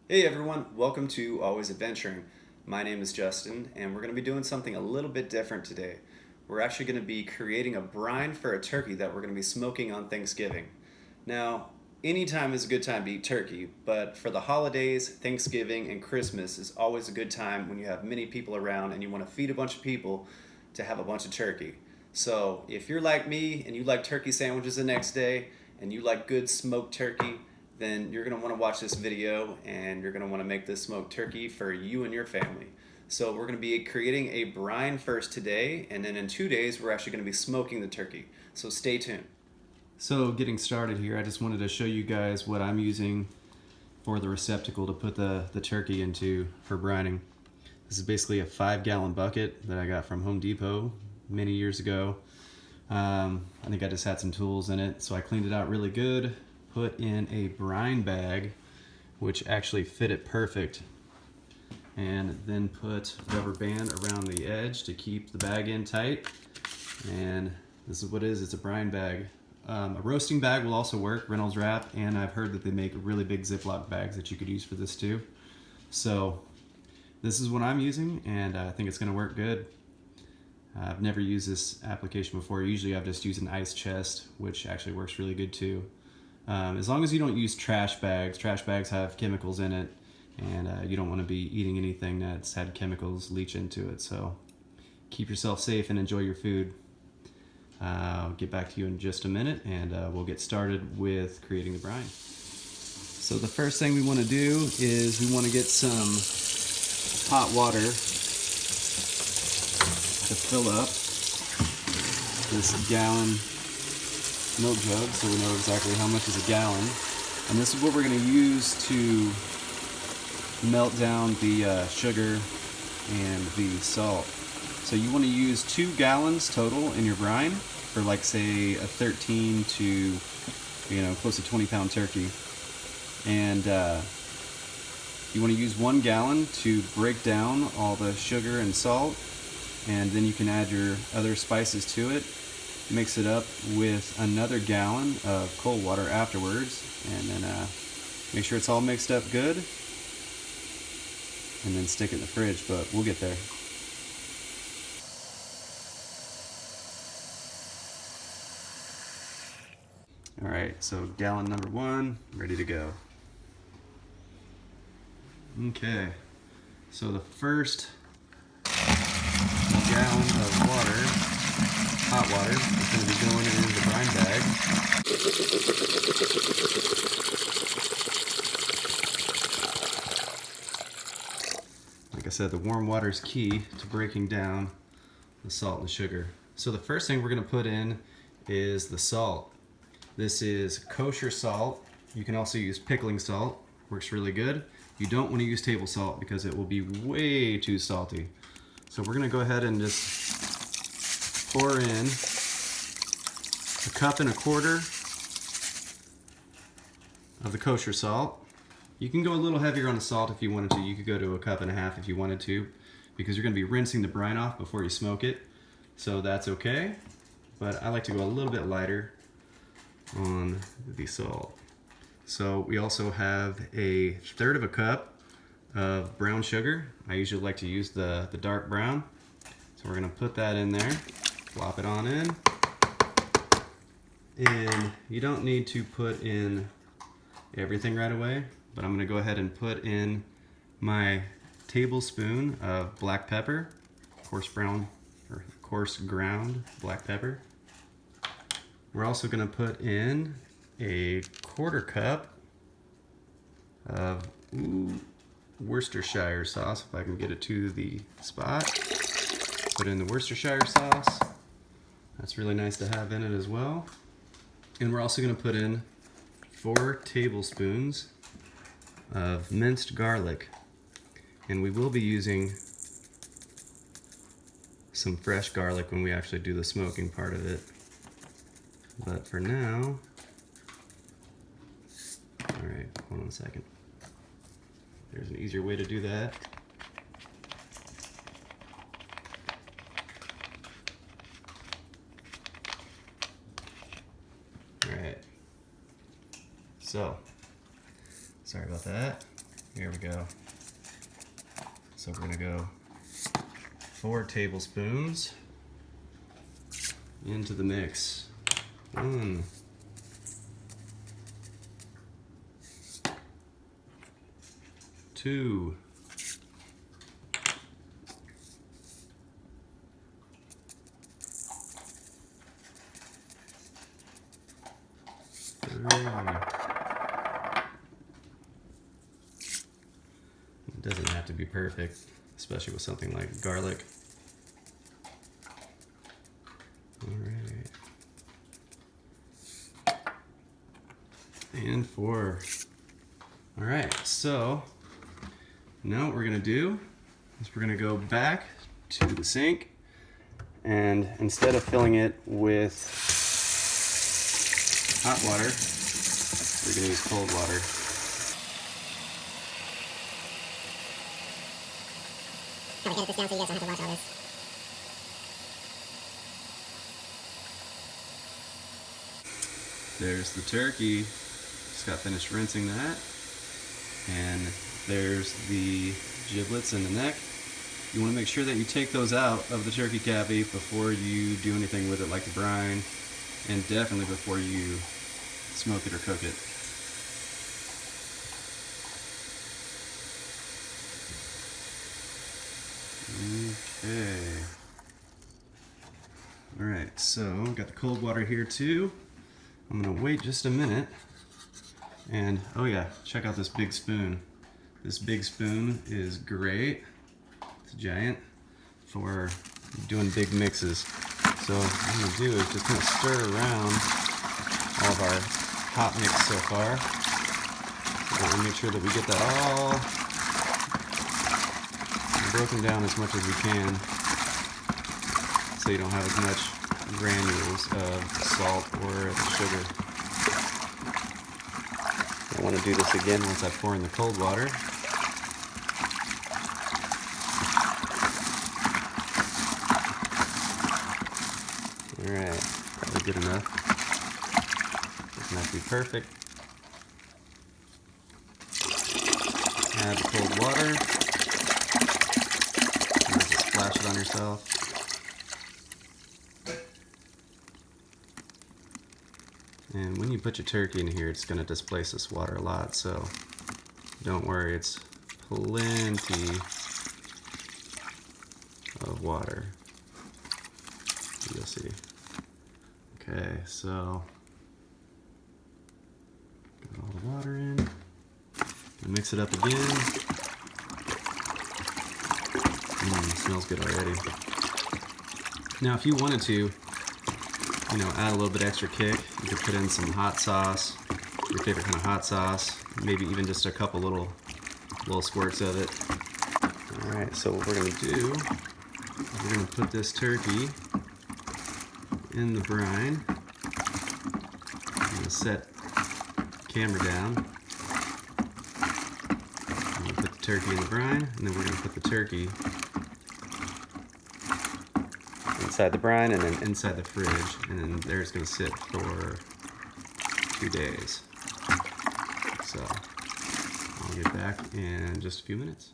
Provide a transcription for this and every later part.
Hey everyone, welcome to Always Adventuring. My name is Justin, and we're going to be doing something a little bit different today. We're actually going to be creating a brine for a turkey that we're going to be smoking on Thanksgiving. Now, anytime is a good time to eat turkey, but for the holidays, Thanksgiving, and Christmas is always a good time when you have many people around and you want to feed a bunch of people to have a bunch of turkey. So, if you're like me and you like turkey sandwiches the next day and you like good smoked turkey, then you're going to want to watch this video and you're going to want to make this smoked turkey for you and your family. So we're going to be creating a brine first today, and then in 2 days we're actually going to be smoking the turkey. So stay tuned. So getting started here, I just wanted to show you guys what I'm using for the receptacle to put the turkey into for brining. This is basically a 5-gallon bucket that I got from Home Depot many years ago. I think I just had some tools in it, so I cleaned it out really good. Put in a brine bag, which actually fit it perfect, and then put rubber band around the edge to keep the bag in tight. And this is what it is. It's a brine bag. A roasting bag will also work, Reynolds wrap, and I've heard that they make really big Ziploc bags that you could use for this too. So this is what I'm using, and I think it's going to work good. I've never used this application before. Usually I've just used an ice chest, which actually works really good too. As long as you don't use trash bags have chemicals in it, and you don't want to be eating anything that's had chemicals leach into it. So keep yourself safe and enjoy your food. I'll get back to you in just a minute, and we'll get started with creating the brine. So the first thing we want to do is we want to get some hot water to fill up this gallon milk jug, so we know exactly how much is a gallon. And this is what we're going to use to melt down the sugar and the salt. So you want to use 2 gallons total in your brine for, like, say a 13 to close to 20-pound turkey. And you want to use 1 gallon to break down all the sugar and salt, and then you can add your other spices to it. Mix it up with another gallon of cold water afterwards, and then make sure it's all mixed up good, and then stick it in the fridge, but we'll get there. Alright, so gallon number 1, ready to go. Okay, so the first gallon of water, hot water, is going to be going into the brine bag. Like I said, the warm water is key to breaking down the salt and the sugar. So the first thing we're going to put in is the salt. This is kosher salt. You can also use pickling salt. Works really good. You don't want to use table salt because it will be way too salty. So we're going to go ahead and just pour in 1.25 cups of the kosher salt. You can go a little heavier on the salt if you wanted to. You could go to 1.5 cups if you wanted to, because you're going to be rinsing the brine off before you smoke it. So that's okay, but I like to go a little bit lighter on the salt. So we also have 1/3 cup of brown sugar. I usually like to use the dark brown. So we're going to put that in there, plop it on in. And you don't need to put in everything right away, but I'm going to go ahead and put in my tablespoon of black pepper, coarse ground black pepper. We're also going to put in 1/4 cup of Worcestershire sauce, if I can get it to the spot. Put in the Worcestershire sauce. That's really nice to have in it as well. And we're also going to put in 4 tablespoons of minced garlic. And we will be using some fresh garlic when we actually do the smoking part of it. But for now, alright, hold on a second. There's an easier way to do that. So, sorry about that. Here we go. So we're gonna go 4 tablespoons into the mix. 1, 2, 3. It doesn't have to be perfect, especially with something like garlic. All right. And 4. All right, so now what we're gonna do is we're gonna go back to the sink, and instead of filling it with hot water, we're gonna use cold water. I'm gonna edit this down so you guys don't have to watch all this. There's the turkey. Just got finished rinsing that. And there's the giblets and the neck. You want to make sure that you take those out of the turkey cavity before you do anything with it like the brine, and definitely before you smoke it or cook it. Okay. Alright, so got the cold water here too. I'm gonna wait just a minute. And oh yeah, check out this big spoon. This big spoon is great. It's giant for doing big mixes. So what I'm gonna do is just kind of stir around all of our hot mix so far. So that we make sure that we get that all broken down as much as we can, so you don't have as much granules of salt or sugar. I want to do this again once I pour in the cold water. Alright, probably good enough. Doesn't have to be perfect. Add the cold water. And just splash it on yourself. And when you put your turkey in here, it's going to displace this water a lot, so don't worry, it's plenty of water. You'll see. Okay, so got all the water in. Mix it up again. Smells good already. Now, if you wanted to, add a little bit extra kick, you could put in some hot sauce, your favorite kind of hot sauce, maybe even just a couple little squirts of it. All right, so what we're gonna do, we're gonna put this turkey in the brine. I'm gonna set camera down. I'm gonna put the turkey in the brine, and then we're gonna put the turkey inside the brine and then inside the fridge, and then there it's going to sit for 2 days. So I'll get back in just a few minutes.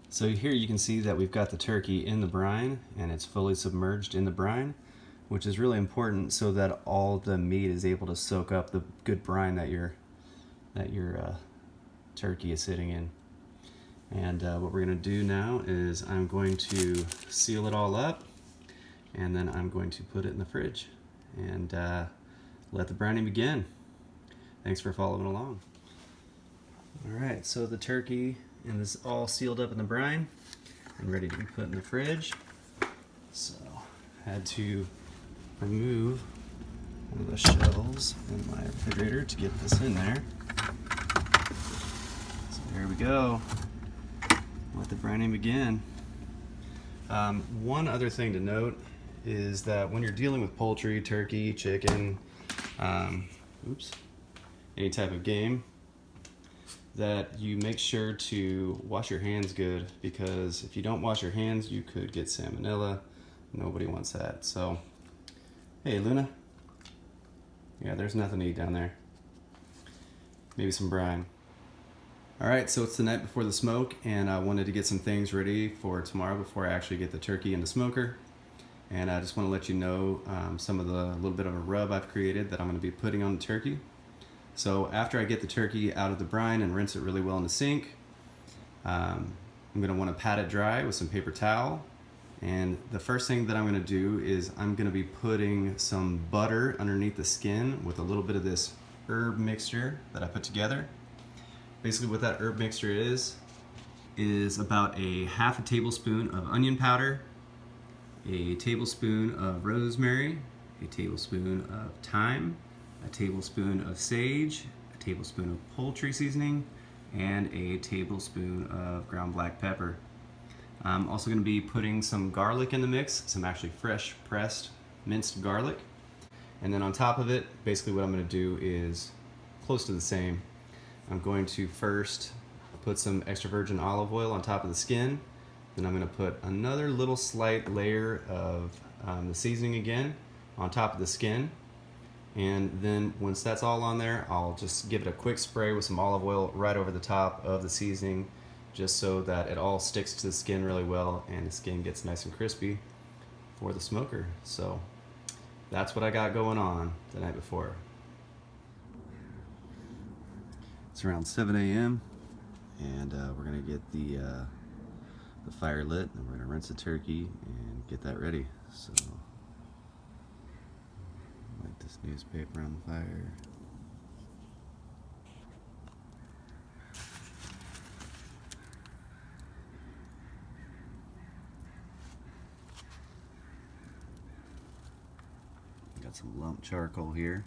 So here you can see that we've got the turkey in the brine, and it's fully submerged in the brine, which is really important so that all the meat is able to soak up the good brine that your turkey is sitting in. And what we're going to do now is I'm going to seal it all up, and then I'm going to put it in the fridge and let the brining begin. Thanks for following along. Alright, so the turkey is all sealed up in the brine and ready to be put in the fridge. So I had to remove one of the shelves in my refrigerator to get this in there. So here we go. Let the brining begin. One other thing to note is that when you're dealing with poultry, turkey, chicken, any type of game, that you make sure to wash your hands good, because if you don't wash your hands, you could get salmonella. Nobody wants that. So, hey Luna. Yeah, there's nothing to eat down there. maybe some brine. All right, so it's the night before the smoke, and I wanted to get some things ready for tomorrow before I actually get the turkey in the smoker. And I just want to let you know some of the little bit of a rub I've created that I'm going to be putting on the turkey. So after I get the turkey out of the brine and rinse it really well in the sink, I'm going to want to pat it dry with some paper towel. And the first thing that I'm going to do is I'm going to be putting some butter underneath the skin with a little bit of this herb mixture that I put together. Basically what that herb mixture is about a half a tablespoon of onion powder, a tablespoon of rosemary, a tablespoon of thyme, a tablespoon of sage, a tablespoon of poultry seasoning, and a tablespoon of ground black pepper. I'm also going to be putting some garlic in the mix, some actually fresh pressed minced garlic. And then on top of it, basically what I'm going to do is close to the same. I'm going to first put some extra virgin olive oil on top of the skin. Then I'm going to put another little slight layer of the seasoning again on top of the skin. And then once that's all on there, I'll just give it a quick spray with some olive oil right over the top of the seasoning, just so that it all sticks to the skin really well and the skin gets nice and crispy for the smoker. So that's what I got going on the night before. It's around 7 a.m. and we're gonna get the fire lit, and we're gonna rinse the turkey and get that ready. So light this newspaper on the fire. Got some lump charcoal here.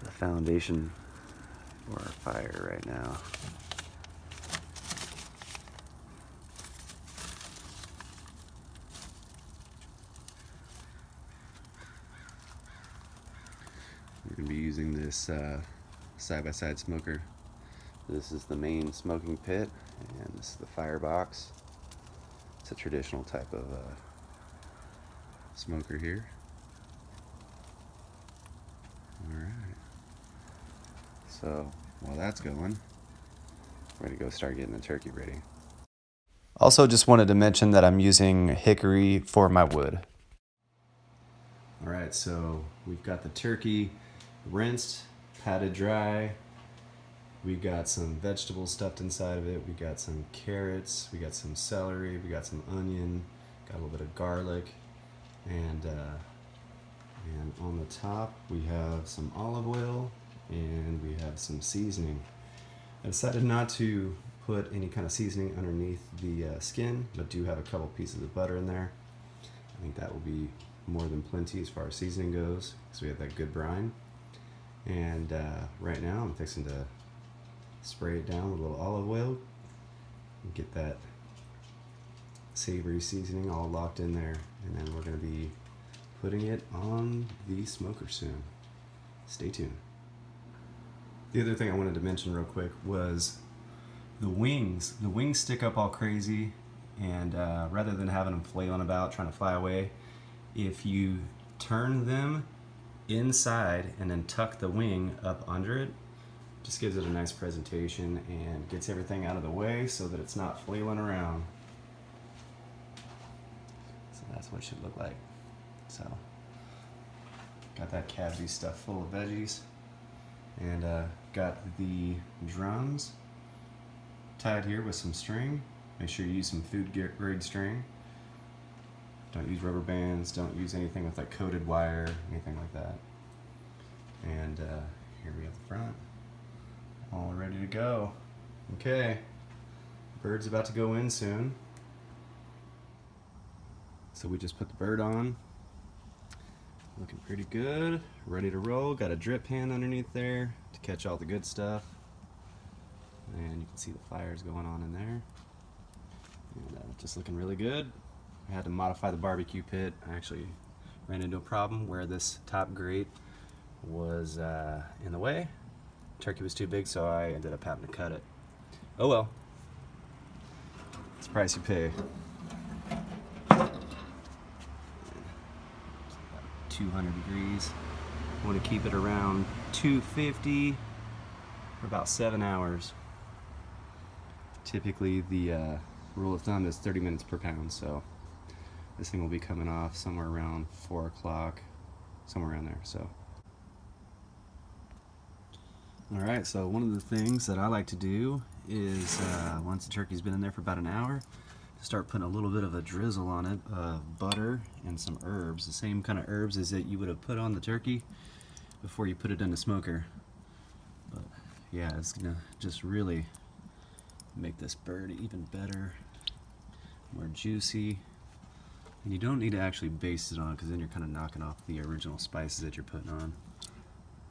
The foundation for our fire right now. We're going to be using this side-by-side smoker. This is the main smoking pit, and this is the firebox. It's a traditional type of smoker here. Alright. So while that's going, we're going to go start getting the turkey ready. Also just wanted to mention that I'm using hickory for my wood. Alright, so we've got the turkey rinsed, patted dry. We got some vegetables stuffed inside of it. We got some carrots, we got some celery, we got some onion, got a little bit of garlic, and on the top we have some olive oil and we have some seasoning. I decided not to put any kind of seasoning underneath the skin, but do have a couple pieces of butter in there. I think that will be more than plenty as far as seasoning goes, because we have that good brine. And right now I'm fixing to spray it down with a little olive oil and get that savory seasoning all locked in there, and then we're going to be putting it on the smoker soon. Stay tuned. The other thing I wanted to mention real quick was the wings. The wings stick up all crazy, and rather than having them flailing about trying to fly away, if you turn them inside and then tuck the wing up under it, just gives it a nice presentation and gets everything out of the way so that it's not flailing around. So that's what it should look like. So got that cavity stuffed full of veggies, and got the drums tied here with some string. Make sure you use some food grade string. Don't use rubber bands, don't use anything with like coated wire, anything like that. And here we have the front, all ready to go. Okay, bird's about to go in soon. So we just put the bird on. Looking pretty good, ready to roll. Got a drip pan underneath there to catch all the good stuff. And you can see the fires going on in there. And just looking really good. I had to modify the barbecue pit. I actually ran into a problem where this top grate was in the way. Turkey was too big, so I ended up having to cut it. Oh well. It's the price you pay. 200 degrees. I want to keep it around 250 for about 7 hours. Typically the rule of thumb is 30 minutes per pound, so this thing will be coming off somewhere around 4 o'clock, somewhere around there. So, alright, so one of the things that I like to do is once the turkey's been in there for about an hour, start putting a little bit of a drizzle on it of butter and some herbs, the same kind of herbs as that you would have put on the turkey before you put it in the smoker. But yeah, it's gonna just really make this bird even better, more juicy. And you don't need to actually baste it on, because then you're kind of knocking off the original spices that you're putting on.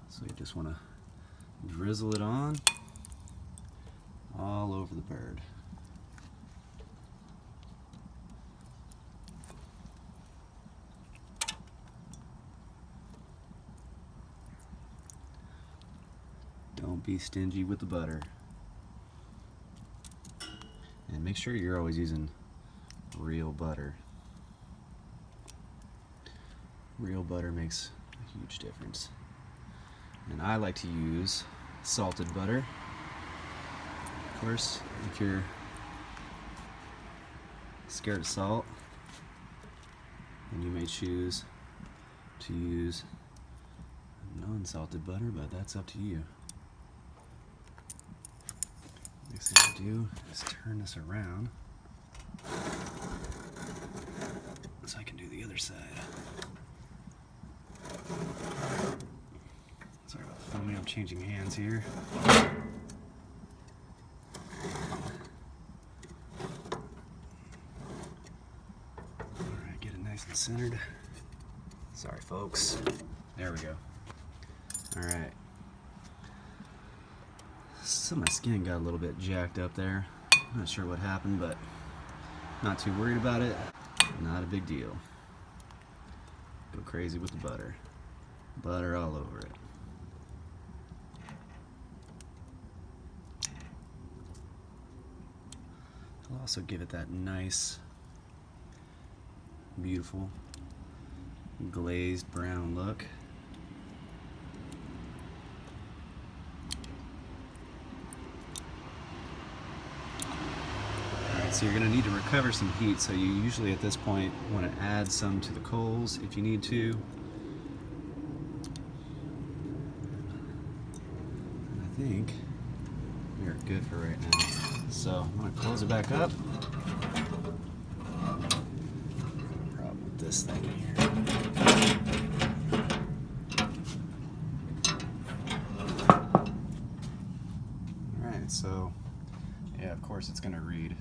So you just want to drizzle it on all over the bird. Don't be stingy with the butter. And make sure you're always using real butter. Real butter makes a huge difference. And I like to use salted butter. Of course, if you're scared of salt, then you may choose to use non-salted butter, but that's up to you. Next thing I do is turn this around so I can do the other side. Sorry about the filming, I'm changing hands here. Alright, get it nice and centered. Sorry folks. There we go. Alright. So my skin got a little bit jacked up there. I'm not sure what happened, but not too worried about it. Not a big deal. Go crazy with the butter. Butter all over it. I'll also give it that nice, beautiful, glazed brown look. So you're going to need to recover some heat, so you usually at this point want to add some to the coals if you need to. And I think we are good for right now. So I'm going to close it back up. Problem with this thing here. Alright, so yeah, of course it's going to read.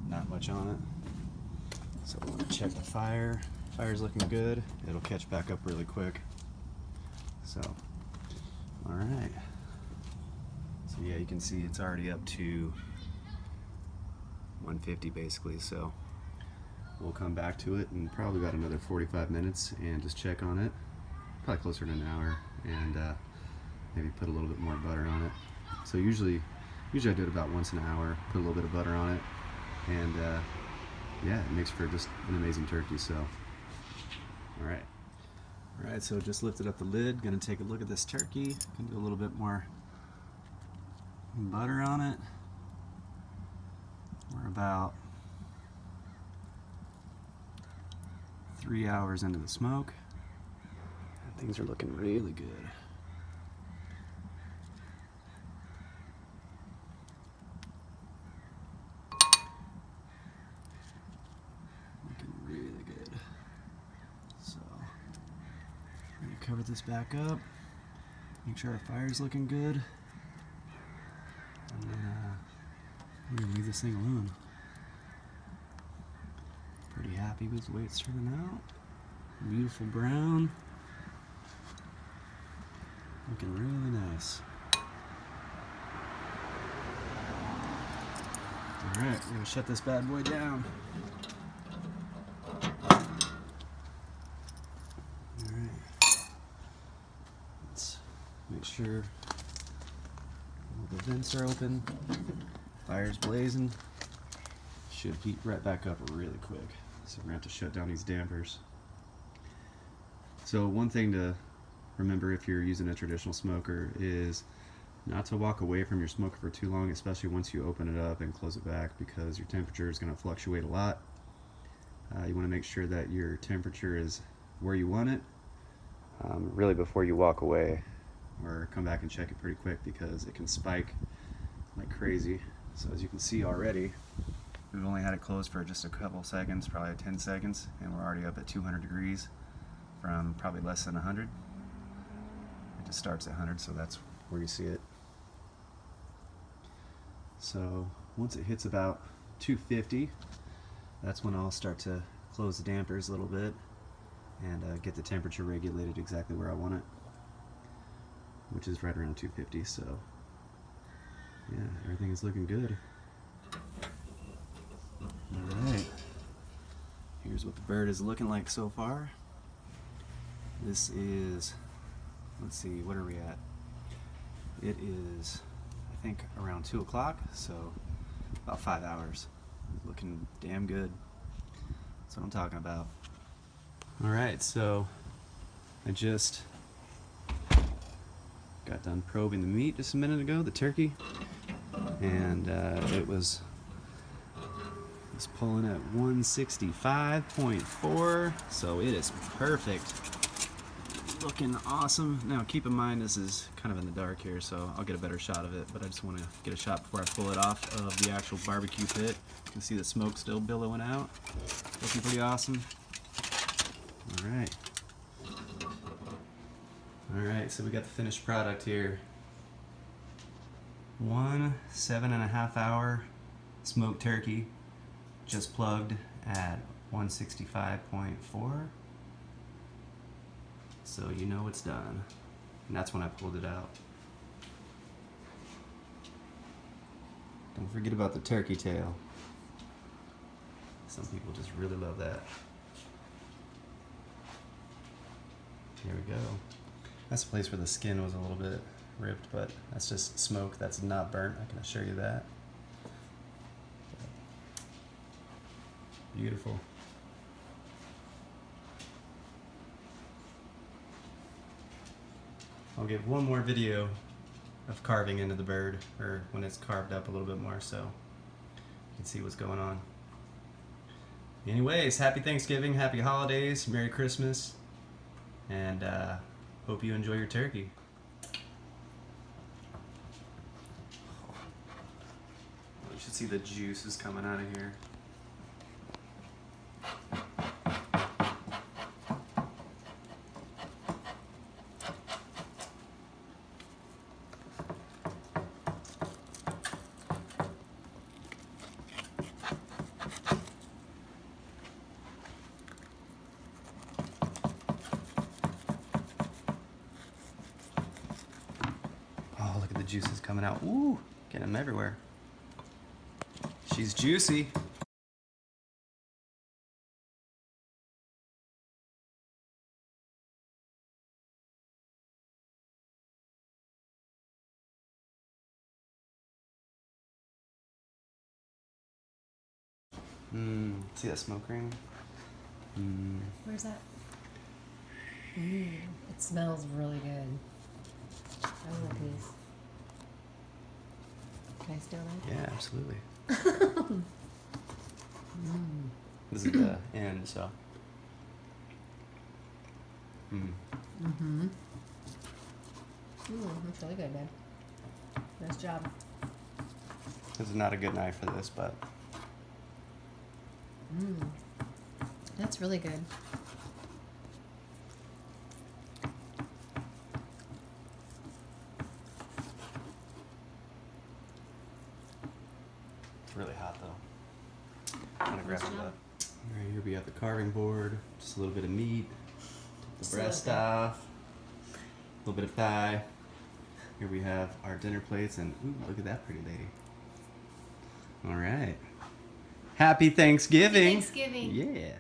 Not much on it. So we're going to check the fire. Fire's looking good. It'll catch back up really quick. So, alright. So yeah, you can see it's already up to 150 basically. So we'll come back to it in probably about another 45 minutes and just check on it. Probably closer to an hour, and maybe put a little bit more butter on it. So usually I do it about once an hour, put a little bit of butter on it. And yeah, it makes for just an amazing turkey. So, all right. So just lifted up the lid. Gonna take a look at this turkey. Gonna do a little bit more butter on it. We're about 3 hours into the smoke. And things are looking really good. Cover this back up, make sure our fire's looking good, and then we're gonna leave this thing alone. Pretty happy with the way it's turning out. Beautiful brown, looking really nice. All right, we're gonna shut this bad boy down. Make sure all the vents are open, fire's blazing. Should heat right back up really quick. So we're gonna have to shut down these dampers. So one thing to remember if you're using a traditional smoker is not to walk away from your smoker for too long, especially once you open it up and close it back, because your temperature is going to fluctuate a lot. You want to make sure that your temperature is where you want it, really before you walk away, or come back and check it pretty quick because it can spike like crazy. So as you can see already, we've only had it closed for just a couple seconds, probably 10 seconds, and we're already up at 200 degrees from probably less than 100. It just starts at 100, so that's where you see it. So once it hits about 250, that's when I'll start to close the dampers a little bit and get the temperature regulated exactly where I want it, which is right around 250. So yeah, everything is looking good. Alright, here's what the bird is looking like so far. This is, let's see, what are we at? It is, I think, around 2 o'clock, so about 5 hours. Looking damn good. That's what I'm talking about. Alright, so I just got done probing the meat just a minute ago, the turkey, and it was pulling at 165.4, so it is perfect. Looking awesome. Now keep in mind this is kind of in the dark here, so I'll get a better shot of it, but I just want to get a shot before I pull it off of the actual barbecue pit. You can see the smoke still billowing out. Looking pretty awesome. Alright. Alright, so we got the finished product here. 1 7.5 hour smoked turkey, just plugged at 165.4. So you know it's done. And that's when I pulled it out. Don't forget about the turkey tail. Some people just really love that. Here we go. That's a place where the skin was a little bit ripped, but that's just smoke. That's not burnt, I can assure you that. Beautiful. I'll give one more video of carving into the bird, or when it's carved up a little bit more, so you can see what's going on. Anyways, happy Thanksgiving, happy holidays, Merry Christmas, and hope you enjoy your turkey. You should see the juices coming out of here. Oh, look at the juices coming out. Ooh, getting them everywhere. She's juicy. See that smoke ring? Where's that? It smells really good. I want a piece. Can I steal that? Yeah, absolutely. This is the end, so. That's really good, babe. Nice job. This is not a good knife for this, but. That's really good. It's really hot though. I'm gonna grab Nice it job. up. Alright, here we have the carving board. Just a little bit of meat. Take Just the a little breast bit. off. A little bit of thigh. Here we have our dinner plates, and ooh, look at that pretty lady. Alright. Happy Thanksgiving! Thanksgiving. Yeah.